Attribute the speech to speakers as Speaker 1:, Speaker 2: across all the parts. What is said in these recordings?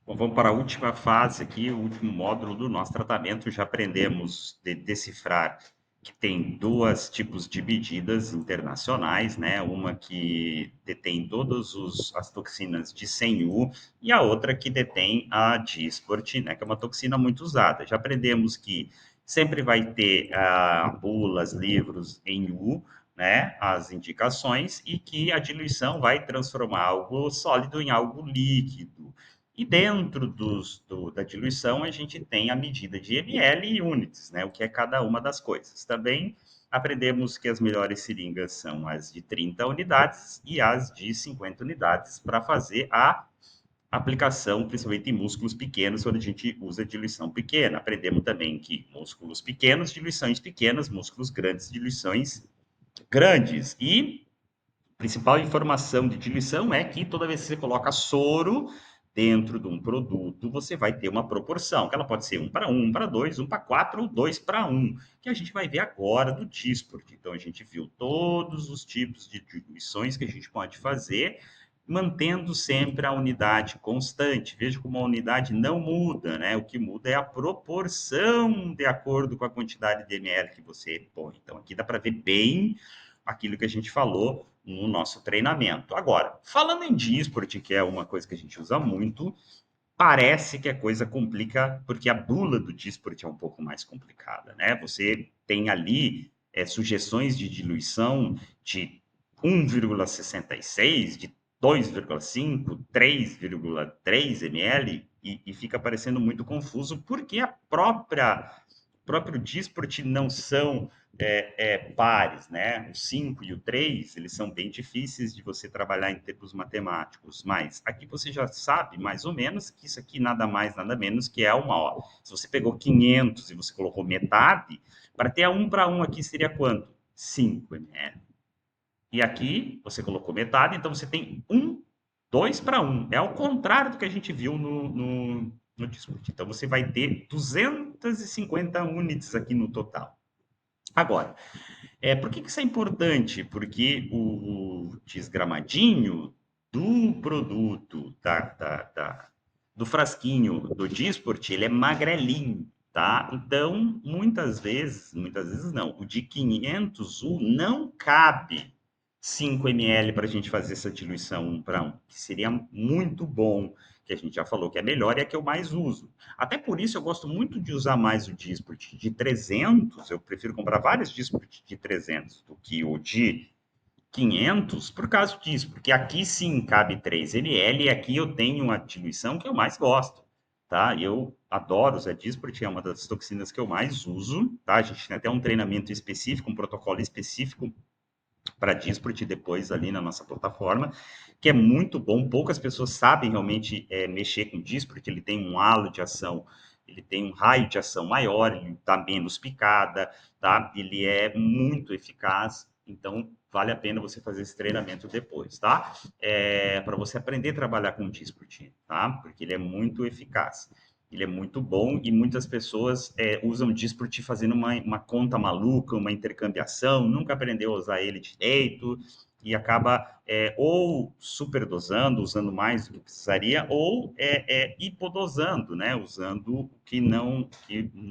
Speaker 1: Bom, vamos para a última fase aqui, o último módulo do nosso tratamento. Já aprendemos de decifrar que tem dois tipos de medidas internacionais, né? Uma que detém todas as toxinas de 100U e a outra que detém a Dysport, né? Que é uma toxina muito usada. Já aprendemos que sempre vai ter bulas, livros em U, né, as indicações, e que a diluição vai transformar algo sólido em algo líquido. E dentro da diluição, a gente tem a medida de ml e units, né? O que é cada uma das coisas. Também aprendemos que as melhores seringas são as de 30 unidades e as de 50 unidades para fazer a aplicação, principalmente em músculos pequenos, quando a gente usa diluição pequena. Aprendemos também que músculos pequenos, diluições pequenas, músculos grandes, diluições grandes. E principal informação de diluição é que toda vez que você coloca soro dentro de um produto, você vai ter uma proporção, que ela pode ser 1 para 1, 1 para 2, 1 para 4 ou 2 para 1, que a gente vai ver agora do Dysport. Então, a gente viu todos os tipos de diluições que a gente pode fazer, mantendo sempre a unidade constante. Veja como a unidade não muda, né? O que muda é a proporção de acordo com a quantidade de ml que você põe. Então, aqui dá para ver bem aquilo que a gente falou no nosso treinamento. Agora, falando em Disport, que é uma coisa que a gente usa muito, parece que a coisa complica, porque a bula do Disport é um pouco mais complicada, né? Você tem ali sugestões de diluição de 1,66, de 2,5, 3,3 ml, e fica parecendo muito confuso, porque o próprio Disport não são pares, né? O 5 e o 3, eles são bem difíceis de você trabalhar em termos matemáticos, mas aqui você já sabe, mais ou menos, que isso aqui nada mais, nada menos que é uma, ó, se você pegou 500 e você colocou metade, para ter a 1 para 1 aqui seria quanto? 5 ml. E aqui você colocou metade, então você tem 2 para 1. É ao contrário do que a gente viu no Discord. Então você vai ter 250 units aqui no total. Agora, por que isso é importante? Porque o desgramadinho do produto, do frasquinho do Disport, ele é magrelinho, tá? Então, muitas vezes não, o de 500U não cabe 5 ml para a gente fazer essa diluição 1 para 1, que seria muito bom, que a gente já falou que é melhor e é que eu mais uso. Até por isso eu gosto muito de usar mais o Disport de 300, eu prefiro comprar vários Disport de 300 do que o de 500 por causa disso, porque aqui sim cabe 3 ml e aqui eu tenho uma diluição que eu mais gosto, tá? Eu adoro usar Disport, é uma das toxinas que eu mais uso, tá? A gente tem até um treinamento específico, um protocolo específico para Disport depois ali na nossa plataforma, que é muito bom. Poucas pessoas sabem realmente mexer com Disport, ele tem um halo de ação, ele tem um raio de ação maior, ele está menos picada, tá? Ele é muito eficaz, então vale a pena você fazer esse treinamento depois, tá? Para você aprender a trabalhar com Disport, tá? Porque ele é muito eficaz. Ele é muito bom e muitas pessoas usam Disport fazendo uma conta maluca, uma intercambiação, nunca aprendeu a usar ele direito e acaba ou superdosando, usando mais do que precisaria, ou hipodosando, né? Usando o que não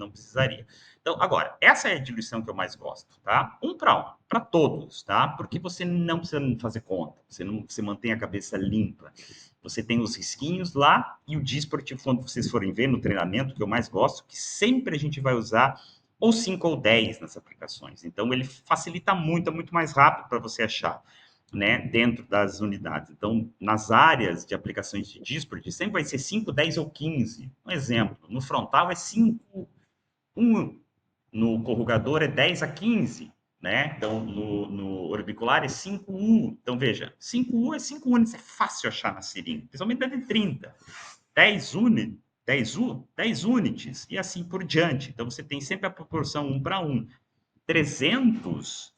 Speaker 1: precisaria. Então, agora, essa é a diluição que eu mais gosto, tá? 1 para 1, para todos, tá? Porque você não precisa fazer conta, você mantém a cabeça limpa. Você tem os risquinhos lá e o Disportivo, quando vocês forem ver no treinamento, que eu mais gosto, que sempre a gente vai usar ou 5 ou 10 nas aplicações. Então, ele facilita muito, é muito mais rápido para você achar, né, dentro das unidades. Então, nas áreas de aplicações de Disport, sempre vai ser 5, 10 ou 15. Um exemplo, no frontal é 5, 1 no corrugador é 10 a 15, né? Então, no orbicular é 5U. Então, veja, 5U é 5 unidades, é fácil achar na seringa, principalmente da de 30. 10 unidades, 10U, 10 unidades, e assim por diante. Então, você tem sempre a proporção 1 para 1. 300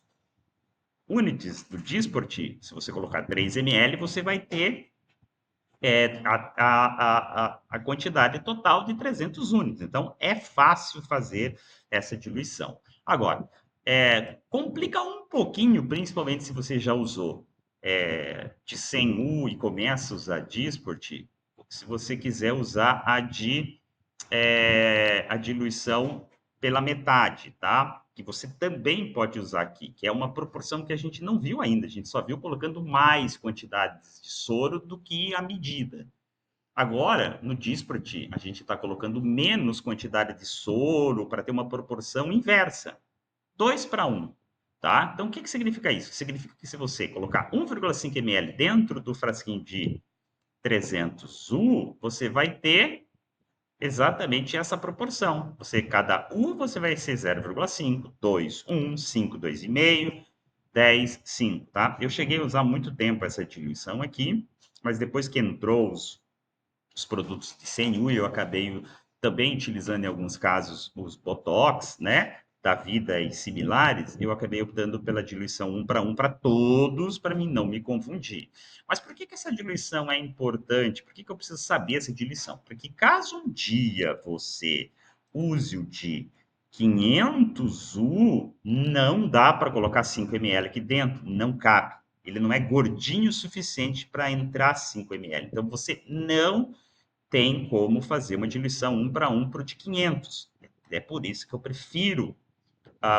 Speaker 1: unidades do Disport, se você colocar 3 ml, você vai ter a quantidade total de 300 unidades. Então, é fácil fazer essa diluição. Agora, complica um pouquinho, principalmente se você já usou de 100U e começa a usar Disport, se você quiser usar a diluição pela metade, tá? Que você também pode usar aqui, que é uma proporção que a gente não viu ainda, a gente só viu colocando mais quantidades de soro do que a medida. Agora, no Disport, a gente está colocando menos quantidade de soro para ter uma proporção inversa, 2 para 1. Tá? Então, o que significa isso? Significa que se você colocar 1,5 ml dentro do frasquinho de 300 U, você vai ter exatamente essa proporção. Cada U você vai ser 0,5, 2, 1, 5, 2,5, 10, 5, tá? Eu cheguei a usar muito tempo essa diluição aqui, mas depois que entrou os produtos de 100 U, eu acabei também utilizando em alguns casos os Botox, né? Da vida e similares, eu acabei optando pela diluição 1 para todos, para mim não me confundir. Mas por que essa diluição é importante? Por que eu preciso saber essa diluição? Porque caso um dia você use o de 500 U, não dá para colocar 5 ml aqui dentro, não cabe. Ele não é gordinho o suficiente para entrar 5 ml. Então, você não tem como fazer uma diluição 1 para o de 500. É por isso que eu prefiro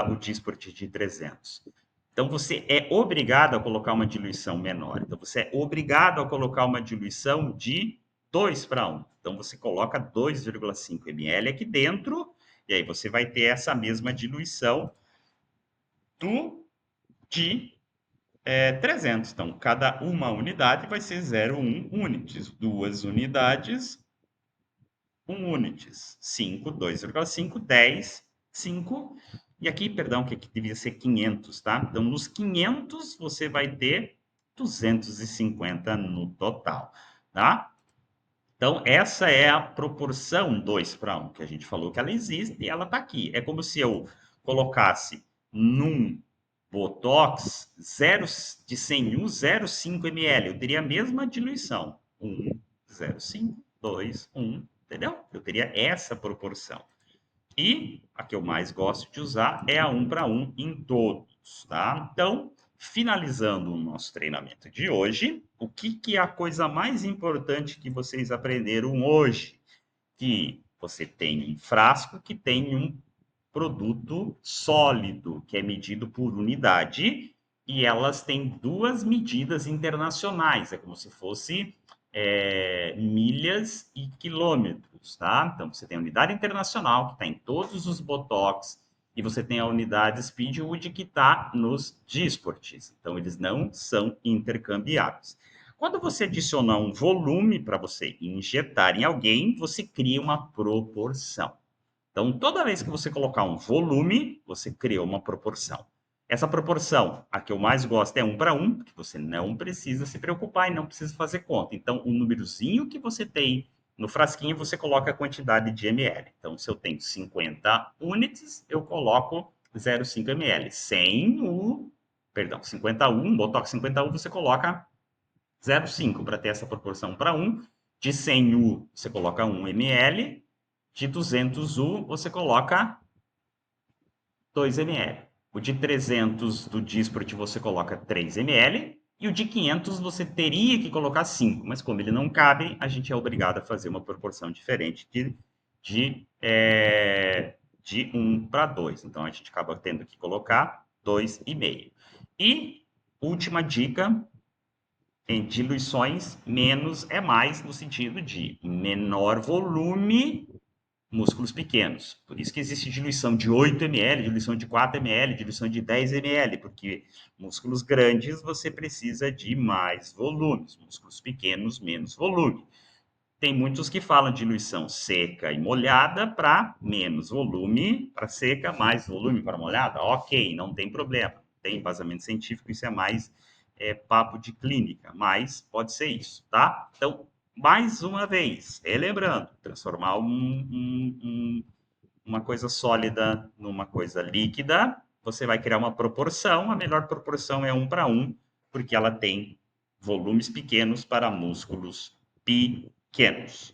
Speaker 1: o Disport de 300. Então, você é obrigado a colocar uma diluição menor. Então, você é obrigado a colocar uma diluição de 2 para 1. Então, você coloca 2,5 ml aqui dentro, e aí você vai ter essa mesma diluição do de 300. Então, cada uma unidade vai ser 0,1 units. 2 unidades, 1 units. 5, 2,5, 10, 5. E aqui, perdão, que aqui devia ser 500, tá? Então, nos 500, você vai ter 250 no total, tá? Então, essa é a proporção 2 para 1, que a gente falou que ela existe e ela está aqui. É como se eu colocasse num Botox 0 de 100 U, 0,5 ml. Eu teria a mesma diluição. 1, 0,5, 2, 1, entendeu? Eu teria essa proporção. E a que eu mais gosto de usar é a 1 para 1 em todos, tá? Então, finalizando o nosso treinamento de hoje, o que é a coisa mais importante que vocês aprenderam hoje? Que você tem um frasco que tem um produto sólido, que é medido por unidade, e elas têm duas medidas internacionais, é como se fosse milhas e quilômetros, tá? Então, você tem a unidade internacional, que está em todos os Botox, e você tem a unidade Speedwood, que está nos Disports. Então, eles não são intercambiáveis. Quando você adicionar um volume para você injetar em alguém, você cria uma proporção. Então, toda vez que você colocar um volume, você cria uma proporção. Essa proporção, a que eu mais gosto é 1 para 1, porque você não precisa se preocupar e não precisa fazer conta. Então, o númerozinho que você tem no frasquinho, você coloca a quantidade de ml. Então, se eu tenho 50 units, eu coloco 0,5 ml. 51, Botox 51, você coloca 0,5 para ter essa proporção para 1. De 100 U, você coloca 1 ml. De 200 U, você coloca 2 ml. O de 300 do Disport, você coloca 3 ml. E o de 500, você teria que colocar 5. Mas como ele não cabe, a gente é obrigado a fazer uma proporção diferente de 1 para 2. Então, a gente acaba tendo que colocar 2,5. E última dica, em diluições, menos é mais, no sentido de menor volume, músculos pequenos. Por isso que existe diluição de 8 ml, diluição de 4 ml, diluição de 10 ml, porque músculos grandes você precisa de mais volumes, músculos pequenos, menos volume. Tem muitos que falam de diluição seca e molhada para menos volume para seca, mais volume para molhada. Ok, não tem problema. Tem embasamento científico, isso é mais papo de clínica, mas pode ser isso, tá? Então, mais uma vez, relembrando, transformar uma coisa sólida numa coisa líquida, você vai criar uma proporção, a melhor proporção é 1 para 1, porque ela tem volumes pequenos para músculos pequenos.